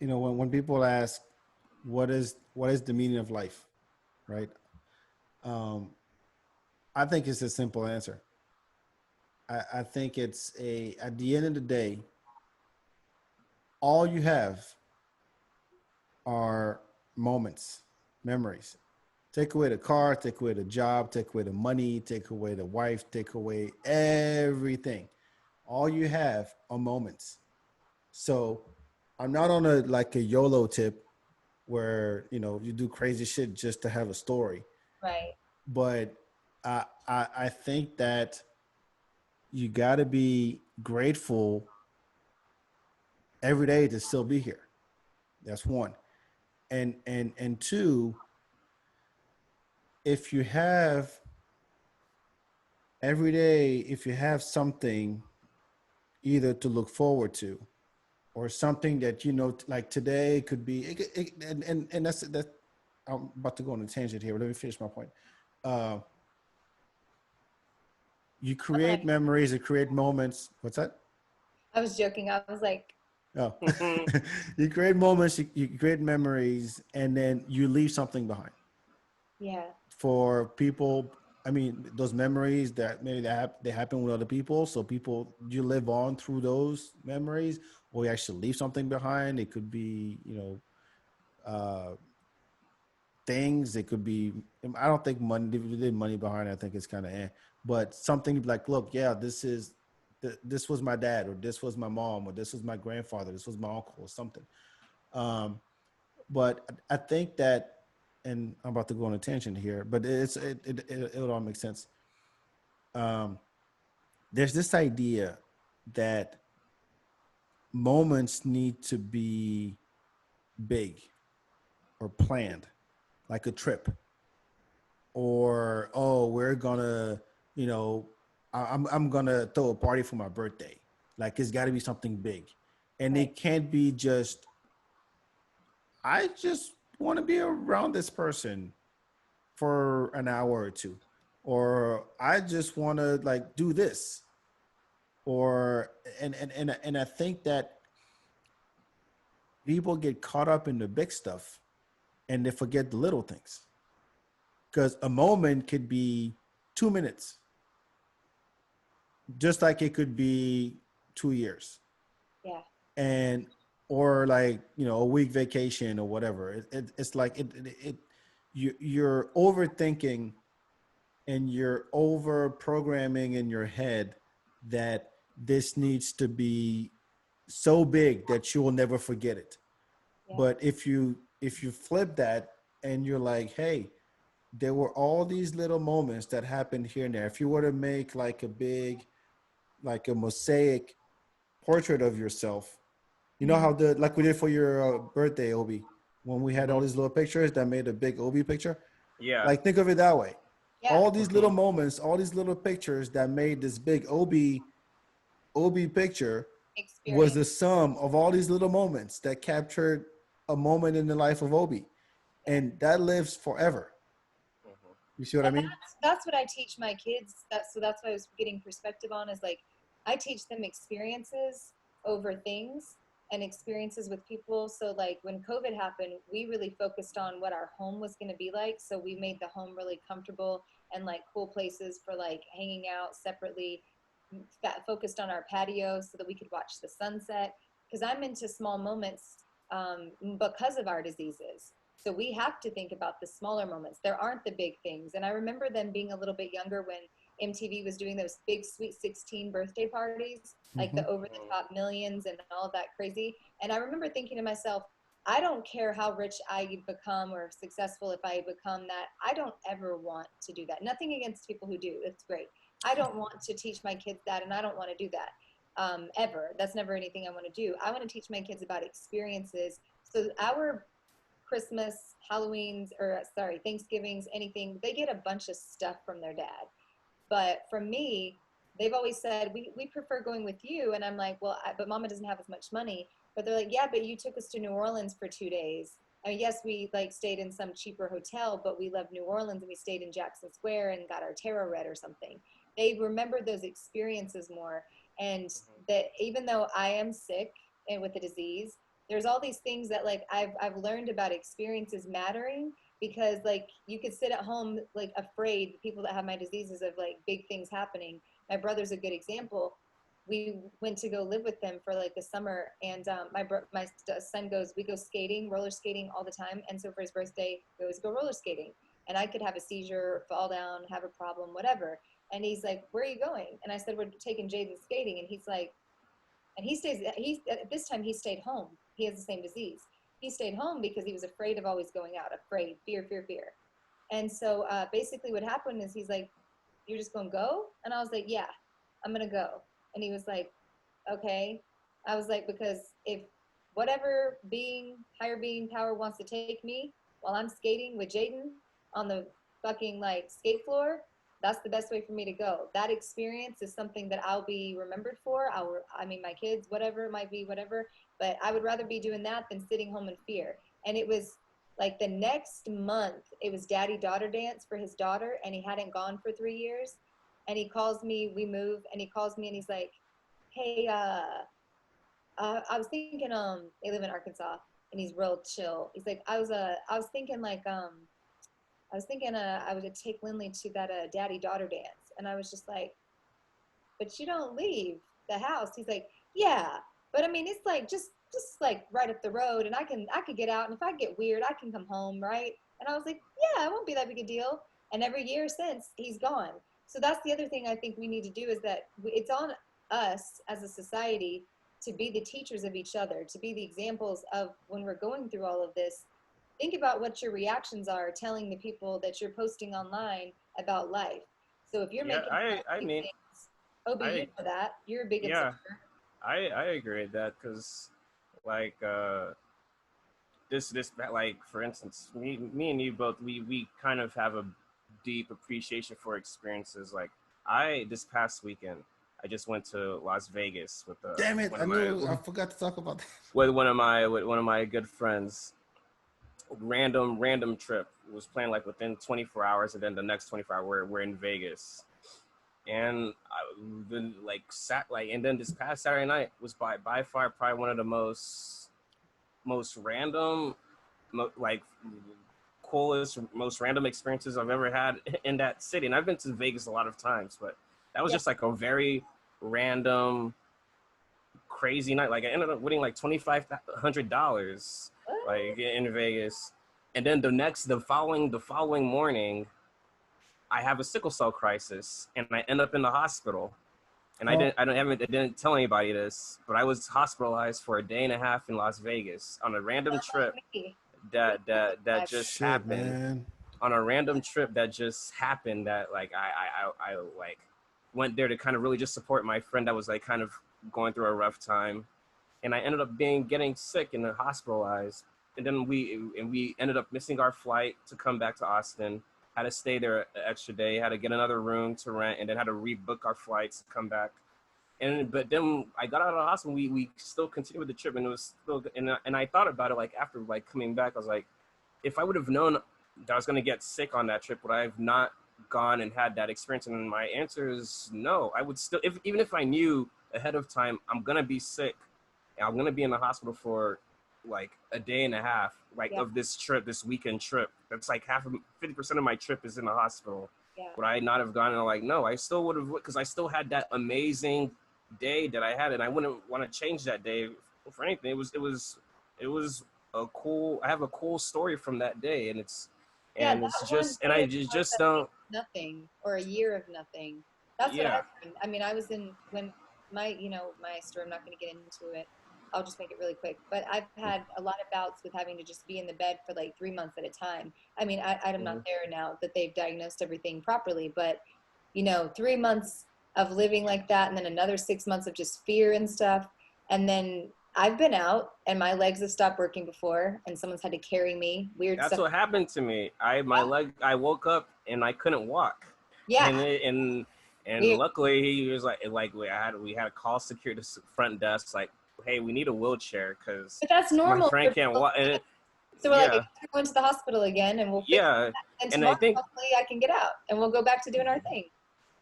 when people ask what is the meaning of life, right? Um, I think it's a simple answer. I think it's a at the end of the day, all you have are moments, memories. Take away the car, take away the job, take away the money, take away the wife, take away everything. All you have are moments. So I'm not on a like a YOLO tip where you do crazy shit just to have a story. Right. But I think that you got to be grateful every day to still be here. That's one. And two, if you have every day, if you have something either to look forward to or something that like today could be and that's I'm about to go on a tangent here, but let me finish my point. uh you I'm create like, memories, you create moments. What's that? I was joking. I was like, Oh. You create moments, you create memories, and then you leave something behind yeah, for people. I mean, those memories that maybe they happen with other people, so people, you live on through those memories, or you actually leave something behind. It could be uh things. It could be, I don't think money, if you leave money behind, I think it's kind of but something like, look, yeah, this was my dad, or this was my mom, or this was my grandfather, this was my uncle, or something. um but I think that, and I'm about to go on a tangent here, but it all makes sense. um there's this idea that moments need to be big or planned, like a trip, or oh, we're gonna, you know I'm gonna throw a party for my birthday. Like, it's got to be something big, and right. it can't be just, I just want to be around this person for an hour or two, or I just want to like do this, or and I think that people get caught up in the big stuff and they forget the little things, because a moment could be 2 minutes, just like it could be 2 years, Yeah. and or like a week vacation or whatever. It's like you're overthinking, and you're over programming in your head that this needs to be so big that you will never forget it. Yeah. But if you flip that, and you're like, hey, there were all these little moments that happened here and there. If you were to make like a big, like a mosaic portrait of yourself, Mhm. how the like we did for your birthday, Obi, when we had all Hmm. these little pictures that made a big Obi picture. Yeah. Like, think of it that way. Yeah. All these little Hmm. moments, all these little pictures that made this big Obi picture was Experience. the sum of all these little moments that captured a moment in the life of Obi, Yeah. and that lives forever. Hmm. You see what I And mean? that's what I teach my kids. That's what I was getting perspective on, is like I teach them experiences over things, and experiences with people. So like when COVID happened, we really focused on what our home was going to be like. So we made the home really comfortable and like cool places for like hanging out separately. Focused on our patio so that we could watch the sunset, because I'm into small moments, because of our diseases. So we have to think about the smaller moments. There aren't the big things. And I remember them being a little bit younger when MTV was doing those big Sweet 16 birthday parties, like the Mm-hmm. over the top millions and all of that crazy. And I remember thinking to myself, I don't care how rich I become or successful if I become that. I don't ever want to do that. Nothing against people who do. It's great. I don't want to teach my kids that, and I don't want to do that, ever. That's never anything I want to do. I want to teach my kids about experiences. So our Christmas, Halloween's, or sorry, Thanksgivings, anything, they get a bunch of stuff from their dad. But from me, they've always said, we prefer going with you. And I'm like, well, but mama doesn't have as much money. But they're like, yeah, but you took us to New Orleans for 2 days. I mean, yes, we like stayed in some cheaper hotel, but we loved New Orleans and we stayed in Jackson Square and got our tarot read or something. They remember those experiences more. And Hmm. that even though I am sick and with a disease, there's all these things that like I've learned about experiences mattering, because like you could sit at home like afraid, people that have my diseases, of like big things happening. My brother's a good example. We went to go live with them for like the summer, and my son goes, we go skating, roller skating all the time, and so for his birthday we always go roller skating, and I could have a seizure, fall down, have a problem, whatever. And he's like, where are you going? And I said, we're taking Jaden skating. And he's like, and he's at this time he stayed home. He has the same disease. He stayed home because he was afraid of always going out, afraid, fear, fear, fear. And so basically what happened is he's like, you're just gonna go? And I was like, yeah, I'm gonna go. And he was like, okay. I was like, because if whatever being, higher being power wants to take me while I'm skating with Jaden on the fucking like skate floor, that's the best way for me to go. That experience is something that I'll be remembered for. I mean, my kids, whatever it might be, whatever. But I would rather be doing that than sitting home in fear. And it was like the next month, it was daddy-daughter dance for his daughter, and he hadn't gone for 3 years. And he calls me, we move, and he calls me and he's like, hey, I was thinking, they live in Arkansas, and he's real chill. He's like, I was thinking like, I would take Lindley to that daddy-daughter dance. And I was just like, but you don't leave the house. He's like, yeah, but I mean, it's like just like right up the road, and I could get out, and if I get weird, I can come home, right? And I was like, yeah, it won't be that big a deal. And every year since, he's gone. So that's the other thing I think we need to do, is that it's on us as a society to be the teachers of each other, to be the examples of, when we're going through all of this, think about what your reactions are telling the people that you're posting online about life. So if you're Yeah, making I mean, things, Obi, you I know that. You're a big yeah, observer. I agree with that, because like this like, for instance, me and you both, we kind of have a deep appreciation for experiences. Like, I this past weekend I just went to Las Vegas with Damn it! one I of my knew I forgot to talk about that. with one of my good friends. Random trip. It was planned like within 24 hours, and then the next 24 hours we're in Vegas. And then and then this past Saturday night was by far probably one of the most random, like coolest, most random experiences I've ever had in that city. And I've been to Vegas a lot of times, but that was Yeah. just like a very random, crazy night. Like, I ended up winning like $2,500 like in Vegas. And then the following morning, I have a sickle cell crisis, and I end up in the hospital. And Oh, I didn't tell anybody this, but I was hospitalized for a day and a half in Las Vegas on a random trip Me. that just shit, happened. man. On a random trip that just happened, that like I like went there to kind of really just support my friend that was like kind of going through a rough time. And I ended up getting sick and hospitalized. And then we ended up missing our flight to come back to Austin. Had to stay there an extra day. Had to get another room to rent, and then had to rebook our flights to come back. But then I got out of the hospital. We still continued with the trip, and it was still. And I thought about it, like, after like coming back, I was like, if I would have known that I was gonna get sick on that trip, would I have not gone and had that experience? And my answer is no. I would still, even if I knew ahead of time I'm gonna be sick, I'm gonna be in the hospital for like a day and a half, like, Yeah. of this trip, this weekend trip. That's like 50% of my trip is in the hospital. Yeah. Would I not have gone? And I'm like, no, I still would have, because I still had that amazing day that I had, and I wouldn't want to change that day for anything. It was a cool. I have a cool story from that day, and Yeah, it's that one just, and day I of life just that don't. nothing, or a year of nothing. That's what Yeah, I've learned. I mean, I was in, when my story, I'm not going to get into it. I'll just make it really quick. But I've had a lot of bouts with having to just be in the bed for like 3 months at a time. I mean, I'm not Mhm. there now that they've diagnosed everything properly, but 3 months of living like that, and then another 6 months of just fear and stuff. And then I've been out and my legs have stopped working before, and someone's had to carry me. Weird That's stuff. what happened to me. I woke up and I couldn't walk, Yeah, and weird. luckily he was like we had to call security front desk, like, hey, we need a wheelchair because But that's my normal friend for can't people. walk. And So we're like, I yeah, guess we're going to the hospital again, and we'll fix yeah, that. And and I tomorrow, think hopefully, I can get out, and we'll go back to doing our thing.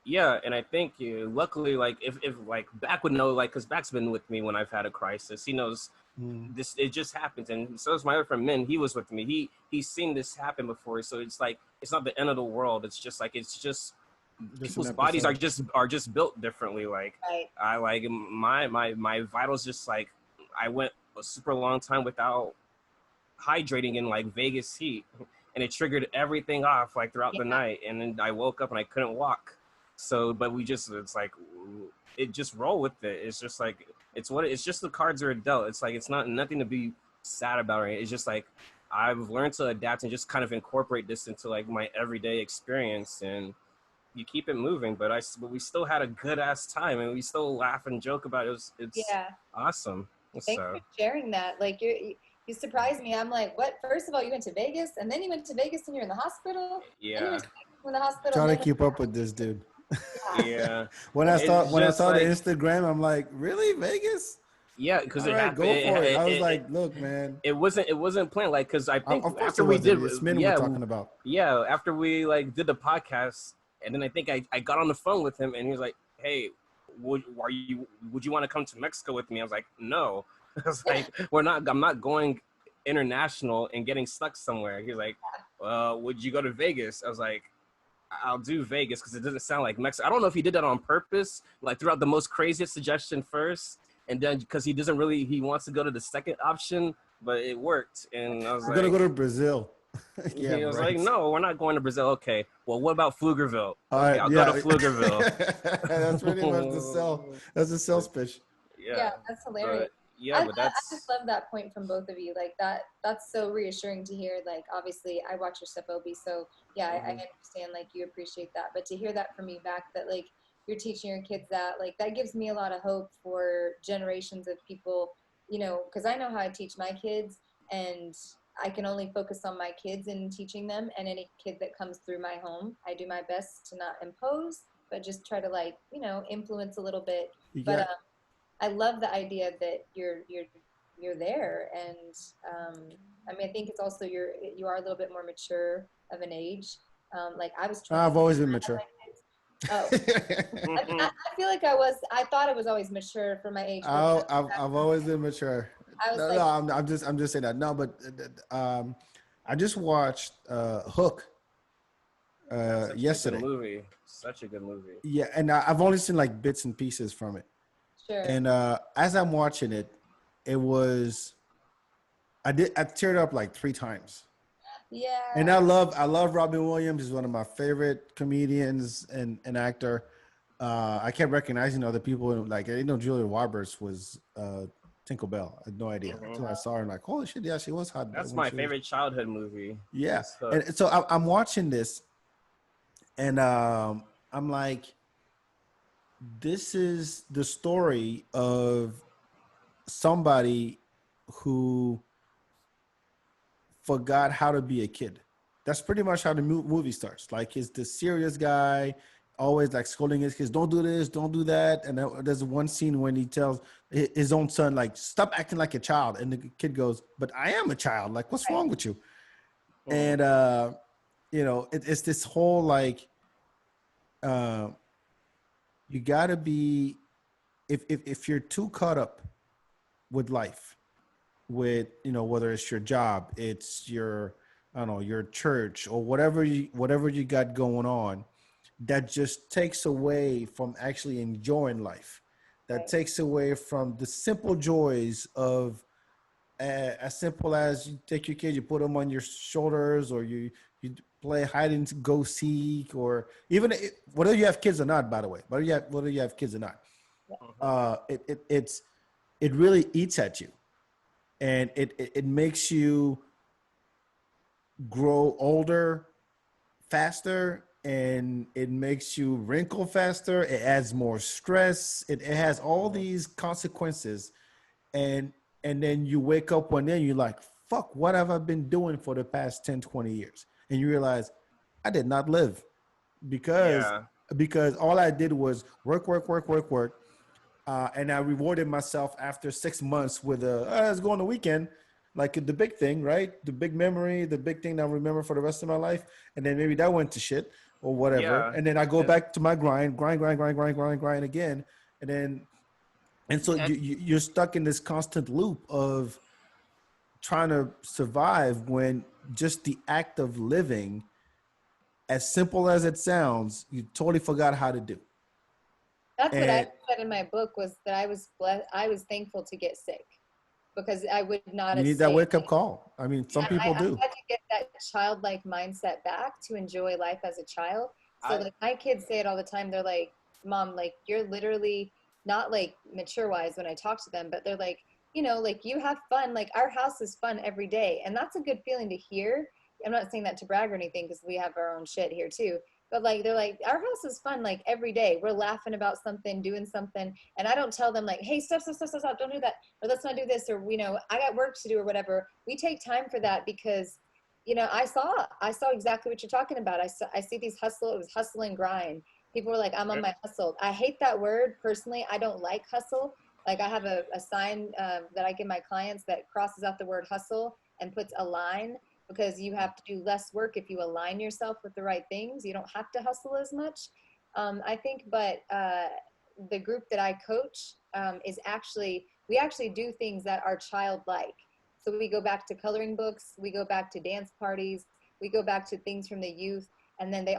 yeah, and I think luckily, like, if like Back would know, like, because Back's been with me when I've had a crisis. He knows Mm. it just happens. And so is my other friend Min. He was with me. He's seen this happen before. So it's like it's not the end of the world. It's just like Just an people's bodies episode. are just built differently. Like Right. I like my vitals just like I went a super long time without hydrating in like Vegas heat, and it triggered everything off like throughout Yeah. the night. And then I woke up and I couldn't walk. So, but it's like it just roll with it. It's just like it's just the cards are dealt. It's like it's not nothing to be sad about. Right? It's just like I've learned to adapt and just kind of incorporate this into like my everyday experience, and you keep it moving. But we still had a good ass time, and we still laugh and joke about it. It's Yeah. awesome. Thanks for sharing that. Like you surprised me. I'm like, what? First of all, you went to Vegas, and then you went to Vegas and you're in the hospital. Yeah. Then you went in the hospital. Trying to keep up with this dude. Yeah. When I saw the like, Instagram, I'm like, really, Vegas? Yeah, because All it right, happened. go for it. I was it, like, look, man. it wasn't planned. Like, because I think Of course after it we wasn't. did, It's men we're talking about. Yeah, after we like did the podcast, and then I think I got on the phone with him, and he was like, "Hey, would you want to come to Mexico with me?" I was like, "No." I was like, I'm not going international and getting stuck somewhere. He's like, would you go to Vegas? I was like, I'll do Vegas because it doesn't sound like Mexico. I don't know if he did that on purpose, like throughout the most craziest suggestion first, and then because he wants to go to the second option, but it worked. And I was We're like, gonna go to Brazil. yeah, he was like, no, we're not going to Brazil. Okay, well, what about Pflugerville? All Okay, right, I'll yeah. go to Pflugerville. That's pretty much the sell. That's the sales pitch. Yeah, that's hilarious. But I just love that point from both of you. Like that's so reassuring to hear. Like, obviously I watch your stuff, Obi, so yeah, I understand, like, you appreciate that. But to hear that from you back, that like you're teaching your kids that, like, that gives me a lot of hope for generations of people, you know, because I know how I teach my kids, and I can only focus on my kids and teaching them, and any kid that comes through my home, I do my best to not impose, but just try to, like, you know, influence a little bit. Yeah. But I love the idea that you're there, and I mean, I think it's also you are a little bit more mature of an age. Like I was. I've always been mature. Oh, I feel like I thought I was always mature for my age. I've always been mature. I'm just saying that. No, but I just watched Hook yesterday. Such a good movie. Yeah, and I've only seen like bits and pieces from it. Sure. And as I'm watching it, I teared up like 3 times. Yeah. And I love Robin Williams. He's one of my favorite comedians and actor. I kept recognizing other people, like, you know, Julia Roberts was Tinkerbell. I had no idea until I saw her. I'm like, holy shit, yeah, she was hot. That's my favorite childhood movie. Yeah, and so I'm watching this, and I'm like, this is the story of somebody who forgot how to be a kid. That's pretty much how the movie starts. Like, he's the serious guy, always like scolding his kids, don't do this, don't do that. And there's one scene when he tells his own son, like, stop acting like a child. And the kid goes, but I am a child. Like, what's wrong with you? And, you know, it's this whole, like, you gotta be, if you're too caught up with life, with, you know, whether it's your job, it's your, I don't know, your church, or whatever you got going on, that just takes away from actually enjoying life. That takes away from the simple joys of, as simple as you take your kids, you put them on your shoulders, or you play hide and go seek, or even whether you have kids or not, by the way, whether you have kids or not, it really eats at you, and it makes you grow older faster, and it makes you wrinkle faster. It adds more stress. It has all these consequences, and then you wake up one day and you're like, fuck, what have I been doing for the past 10, 20 years? And you realize I did not live, because all I did was work. And I rewarded myself after 6 months with let's go on the weekend, like the big thing, right? The big memory, the big thing that I'll remember for the rest of my life. And then maybe that went to shit or whatever. Yeah. And then I go back to my grind again. And then And so And you're stuck in this constant loop of trying to survive when just the act of living, as simple as it sounds, you totally forgot how to do. That's what I And said in my book, was that I was blessed. I was thankful to get sick, because I would not you have need that stayed. wake up call. I mean, some I people do. had to get that childlike mindset back to enjoy life as a child. So I like my kids say it all the time. They're like, "Mom, like you're literally not like mature wise when I talk to them, but they're like, you know, like you have fun. Like our house is fun every day, and that's a good feeling to hear. I'm not saying that to brag or anything, because we have our own shit here too. But like they're like, our house is fun like every day. We're laughing about something, doing something, and I don't tell them like, hey, stop, don't do that, or let's not do this, or you know, I got work to do or whatever. We take time for that because, you know, I saw exactly what you're talking about. I see these hustle. It was hustle and grind. People were like, I'm on my hustle. I hate that word personally. I don't like hustle. Like I have a sign that I give my clients that crosses out the word hustle and puts a line, because you have to do less work if you align yourself with the right things. You don't have to hustle as much, I think. But the group that I coach is actually, we actually do things that are childlike. So we go back to coloring books, we go back to dance parties, we go back to things from the youth, and then they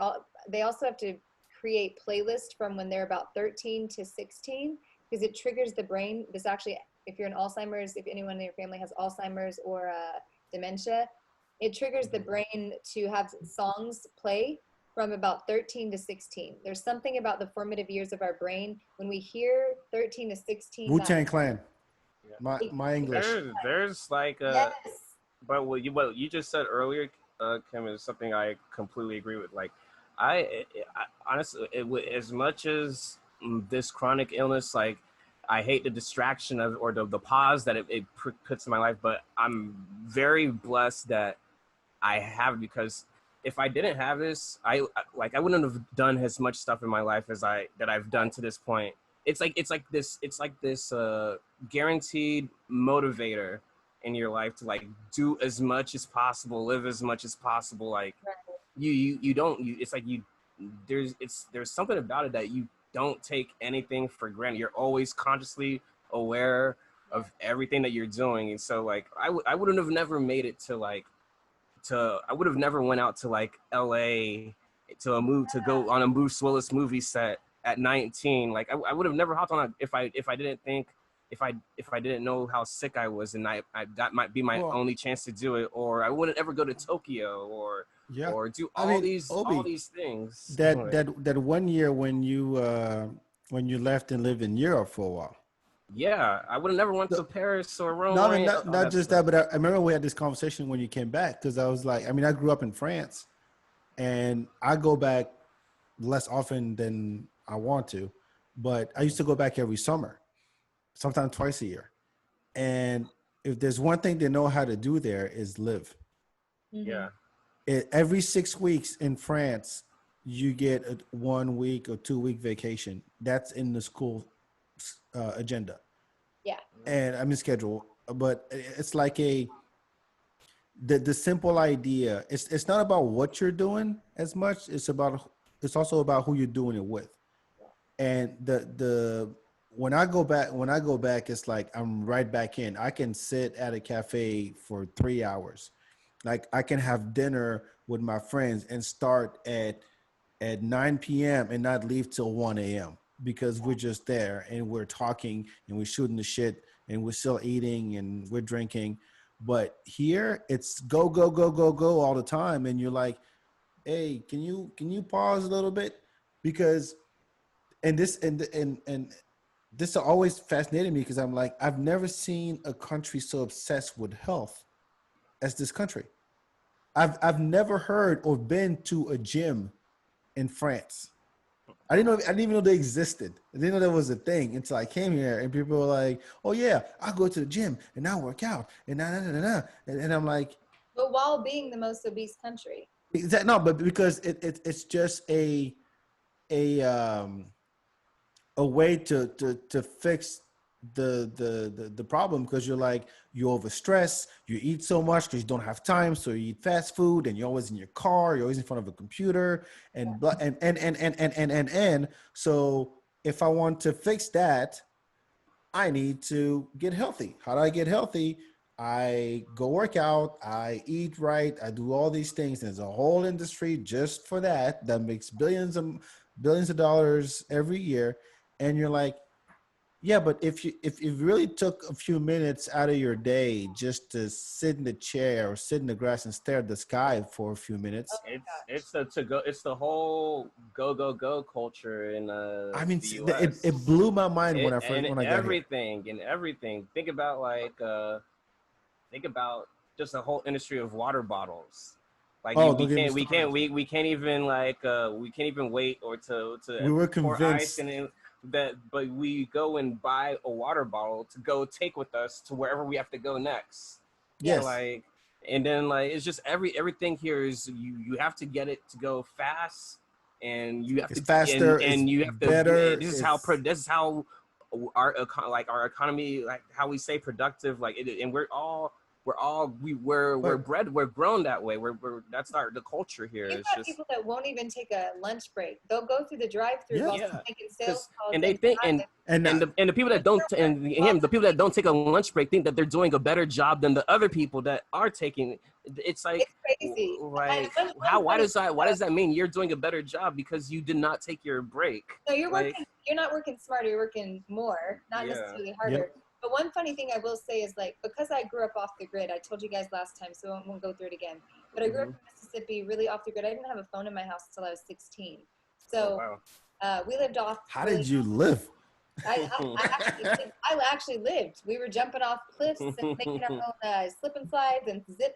also have to create playlists from when they're about 13 to 16, because it triggers the brain. This actually, if you're an Alzheimer's, if anyone in your family has Alzheimer's or dementia, it triggers the brain to have songs play from about 13 to 16. There's something about the formative years of our brain when we hear 13 to 16, Wu that Tang Clan. yeah. My English. There's like yes. but what you just said earlier, Kim, is something I completely agree with. Like, I honestly, as much as this chronic illness, like, I hate the distraction of or the pause that it puts in my life, but I'm very blessed that I have it, because if I didn't have this, I wouldn't have done as much stuff in my life as I've done to this point. It's like this guaranteed motivator in your life to like do as much as possible, live as much as possible. Like you don't you it's like you there's something about it that you don't take anything for granted. You're always consciously aware of everything that you're doing, and so like I wouldn't have never made it to like to I would have never went out to like LA to a move to go on a Bruce Willis movie set at 19. Like I would have never hopped on if I didn't think if I didn't know how sick I was, and I that might be my Well, only chance to do it, or I wouldn't ever go to Tokyo yeah. or do I all mean, these Obi, things. that Like, that one year when you left and lived in Europe for a while. yeah, I would have never went The- to Paris or Rome No, I or mean, any not all not that just stuff. that, but I remember we had this conversation when you came back, because I was like, I mean, I grew up in France, and I go back less often than I want to, but I used to go back every summer, sometimes twice a year. And if there's one thing they know how to do there is live. Mm-hmm. Yeah. Every 6 weeks in France, you get a 1 week or 2 week vacation. That's in the school agenda, Yeah. and I'm in schedule. But it's like the simple idea. It's not about what you're doing as much. It's also about who you're doing it with. And the when I go back, it's like I'm right back in. I can sit at a cafe for 3 hours. Like I can have dinner with my friends and start at 9 p.m. and not leave till 1 a.m. because we're just there and we're talking and we're shooting the shit and we're still eating and we're drinking. But here it's go, go, go, go, go all the time. And you're like, hey, can you pause a little bit? Because and this always fascinated me, because I'm like, I've never seen a country so obsessed with health as this country. I've never heard or been to a gym in France. I didn't even know they existed. I didn't know that was a thing until I came here, and people were like, "Oh yeah, I go to the gym and I work out and and I'm like, But while being the most obese country. no, but because it's just a a way to fix the problem, because you're like, you overstress, you eat so much because you don't have time, so you eat fast food, and you're always in your car, you're always in front of a computer, and blah, and so if I want to fix that, I need to get healthy. How do I get healthy? I go work out, I eat right, I do all these things. There's a whole industry just for that makes billions of dollars every year. And you're like, yeah, but if you really took a few minutes out of your day just to sit in the chair or sit in the grass and stare at the sky for a few Oh minutes, my It's gosh. the to go. It's the whole go go go culture in I mean, the it U.S. blew my mind It and when I got here. everything. Think about think about just the whole industry of water bottles. Like Oh, we don't get me can't started. we can't even we can't even wait or to We were pour ice convinced. and that, but we go and buy a water bottle to go take with us to wherever we have to go next. Yes. Yes, Like, and then like it's just everything here is you have to get it to go fast, and you have it's to faster, it's and you have to better, it's this is how like our economy, like how we say productive, like it, and we're but bred, we're grown that way. We're that's our the culture here. You've It's got just people that won't even take a lunch break. They'll go through the drive-through yeah, while yeah, making sales because calls and they and think and and the people that don't and him the people that don't take a lunch break think that they're doing a better job than the other people that are taking. It's like it's crazy. And like one how funny why does that mean you're doing a better job because you did not take your break? no, you're Like, working. You're not working smarter. You're working more, not yeah. necessarily yep. harder. But one funny thing I will say is like because I grew up off the grid. I told you guys last time, so I won't go through it again. But I grew up Hmm. in Mississippi, really off the grid. I didn't have a phone in my house until I was 16. Oh So wow. we lived off How really. did you live? I actually lived. We were jumping off cliffs and making our own slip and slides and zip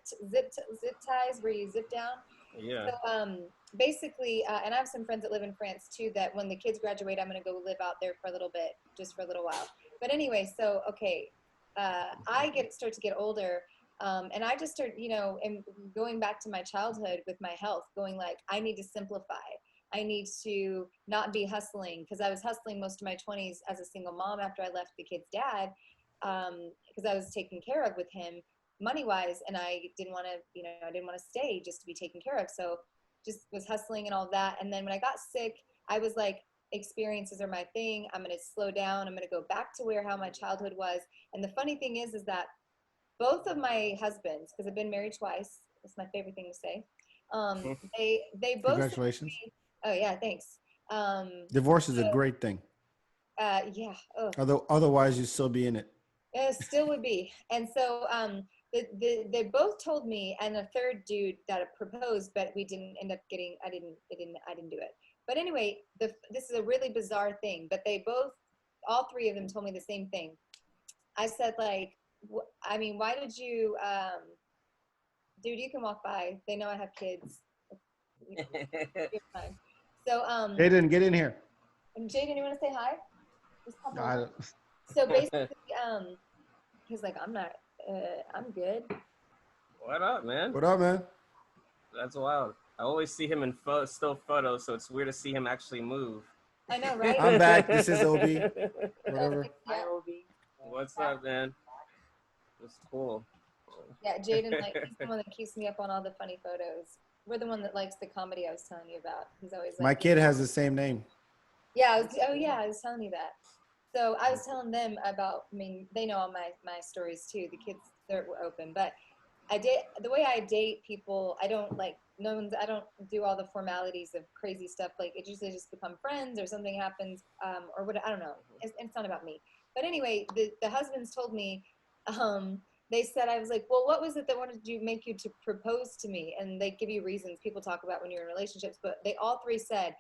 ties where you zip down. Yeah. So basically, and I have some friends that live in France too. That when the kids graduate, I'm going to go live out there for a little bit, just for a little while. But anyway, so okay, start to get older, and I just start, and going back to my childhood with my health, going like I need to simplify. I need to not be hustling because I was hustling most of my 20s as a single mom after I left the kid's dad because I was taken care of with him money wise, and I didn't want to, I didn't want to stay just to be taken care of. So just was hustling and all that. And then when I got sick, I was like, experiences are my thing. I'm going to slow down. I'm going to go back to where how my childhood was. And the funny thing is that both of my husbands, because I've been married twice, that's my favorite thing to say. They both said to Congratulations. me, oh yeah, thanks. Divorce is a great thing. Yeah. Oh, Although otherwise you still be in it. it still would be. And so they both told me, and a third dude that proposed, but we didn't end up getting. I didn't do it. But anyway, this is a really bizarre thing. But they both, all three of them, told me the same thing. I said like, I mean, why did you, dude? You can walk by. They know I have kids. You're fine. So Aiden, get in here. Jaden, you want to say hi? Just pop I over. don't- So basically, he's like, I'm not, I'm good. What up, man? What up, man? That's wild. I always see him in still photos, so it's weird to see him actually move. I know, right? I'm back. This is Obi. Whatever. Yeah, What's up, man? It's cool. yeah. Jaden, like, he's the one that keeps me up on all the funny photos. We're the one that likes the comedy I was telling you about. He's always like, My kid has the same name. yeah, oh yeah, I was telling you that. So I was telling them about. I mean, they know all my stories too. The kids, they're open, but I date the way I date people. I don't like no one's. I don't do all the formalities of crazy stuff. Like it usually just become friends or something happens, or what I don't know. It's not about me. But anyway, the husbands told me. They said I was like, well, what was it that wanted you make you to propose to me? And they give you reasons people talk about when you're in relationships. But they all three said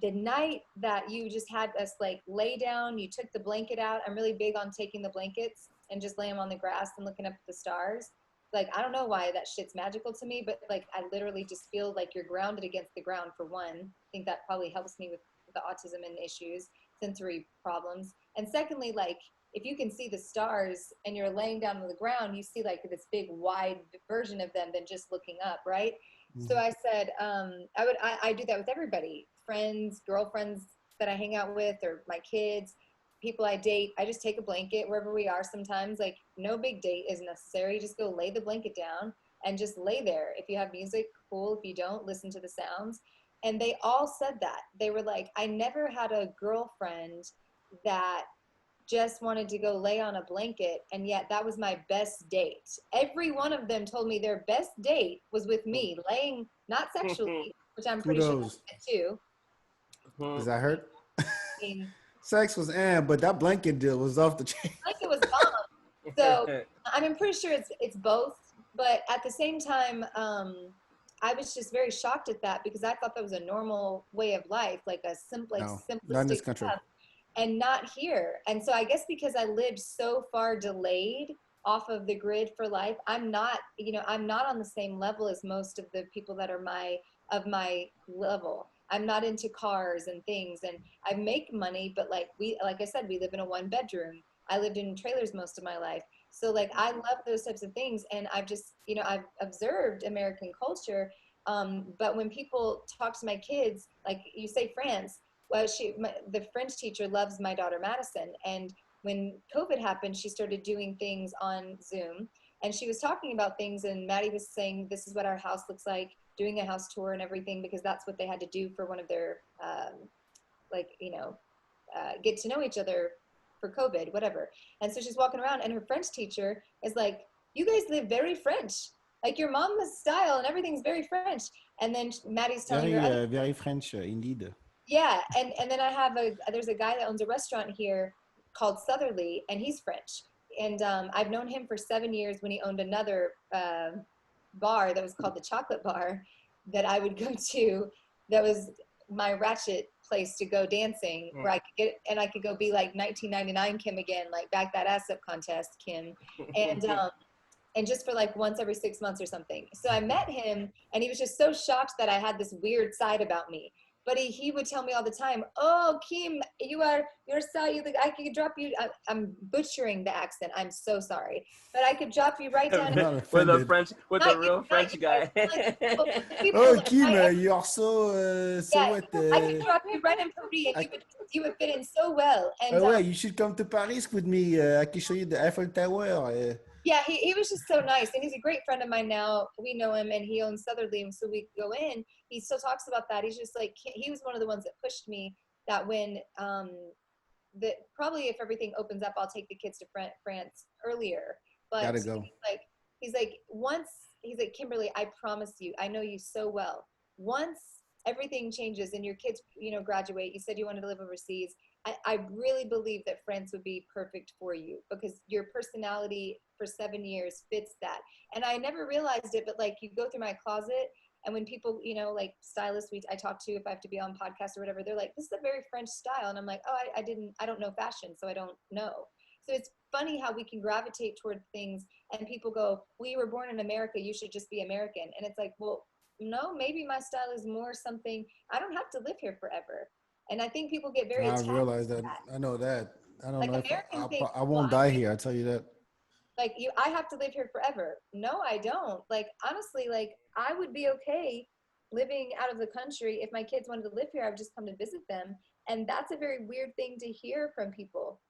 the night that you just had us like lay down, you took the blanket out. I'm really big on taking the blankets and just lay them on the grass and looking up at the stars. Like, I don't know why that shit's magical to me, but like, I literally just feel like you're grounded against the ground for one. I think that probably helps me with the autism and issues, sensory problems. And secondly, like, if you can see the stars and you're laying down on the ground, you see like this big wide version of them than just looking up, right? So I said, I do that with everybody, friends, girlfriends that I hang out with, or my kids, people I date. I just take a blanket wherever we are sometimes. Like, no big date is necessary. Just go lay the blanket down and just lay there. If you have music, cool. If you don't, listen to the sounds. And they all said that. They were like, I never had a girlfriend that just wanted to go lay on a blanket, and yet that was my best date. Every one of them told me their best date was with me laying, not sexually, which I'm pretty sure Kudos. that's it too. Does that hurt? I mean, Sex was but that blanket deal was off the chain. blanket was bomb. So I'm pretty sure it's both, but at the same time, I was just very shocked at that because I thought that was a normal way of life, like a No, not in this simplistic country. stuff, and not here. And so I guess because I lived so far delayed off of the grid for life, I'm not, I'm not on the same level as most of the people that are my level. I'm not into cars and things, and I make money, but like I said, we live in a 1 bedroom. I lived in trailers most of my life. So like I love those types of things, and I've just I've observed American culture. But when people talk to my kids, like you say France, well, the French teacher loves my daughter Madison, and when COVID happened, she started doing things on Zoom, and she was talking about things, and Maddie was saying, "This is what our house looks like," doing a house tour and everything because that's what they had to do for one of their like get to know each other for COVID, whatever. And so she's walking around, and her French teacher is like, "You guys live very French. Like your mom's style and everything's very French." And then Maddie's telling her, Very French, indeed. yeah. And then there's a guy that owns a restaurant here called Southerly, and he's French. And I've known him for 7 years when he owned another bar that was called the Chocolate Bar that I would go to. That was my ratchet place to go dancing, where I could go be like 1999 Kim again, like back that ass up contest Kim, and just for like once every 6 months or something. So I met him, and he was just so shocked that I had this weird side about me. But he would tell me all the time, "Oh, Kim, you're side. Like I could drop you." I'm butchering the accent. I'm so sorry, but I could drop you right down. With a real you, French guy. Oh, Kim, you are so yeah, what? I could drop you right in Paris, and you would fit in so well. And Well, you should come to Paris with me. I can show you the Eiffel Tower. yeah, he was just so nice, and he's a great friend of mine now. We know him, and he owns Southerly, and so we go in. He still talks about that. He's just like, he was one of the ones that pushed me that when that probably if everything opens up, I'll take the kids to France earlier. But Gotta go. he's like once he's like, "Kimberly, I promise you, I know you so well. Once everything changes and your kids graduate, you said you wanted to live overseas. I really believe that France would be perfect for you because your personality for 7 years fits that." And I never realized it, but like you go through my closet, and when people, like stylists I talk to, if I have to be on podcasts or whatever, they're like, "This is a very French style." And I'm like, "Oh, I don't know fashion, so I don't know." So it's funny how we can gravitate toward things, and people go, "Well, you were born in America, you should just be American." And it's like, well, no, maybe my style is more something, I don't have to live here forever. And I think people get very I attached realize to that. that. I know that. I don't Like know if Americans think, I well, won't die here. I tell you that. like I have to live here forever. No, I don't. Like honestly, like I would be okay living out of the country. If my kids wanted to live here, I would just come to visit them. And that's a very weird thing to hear from people.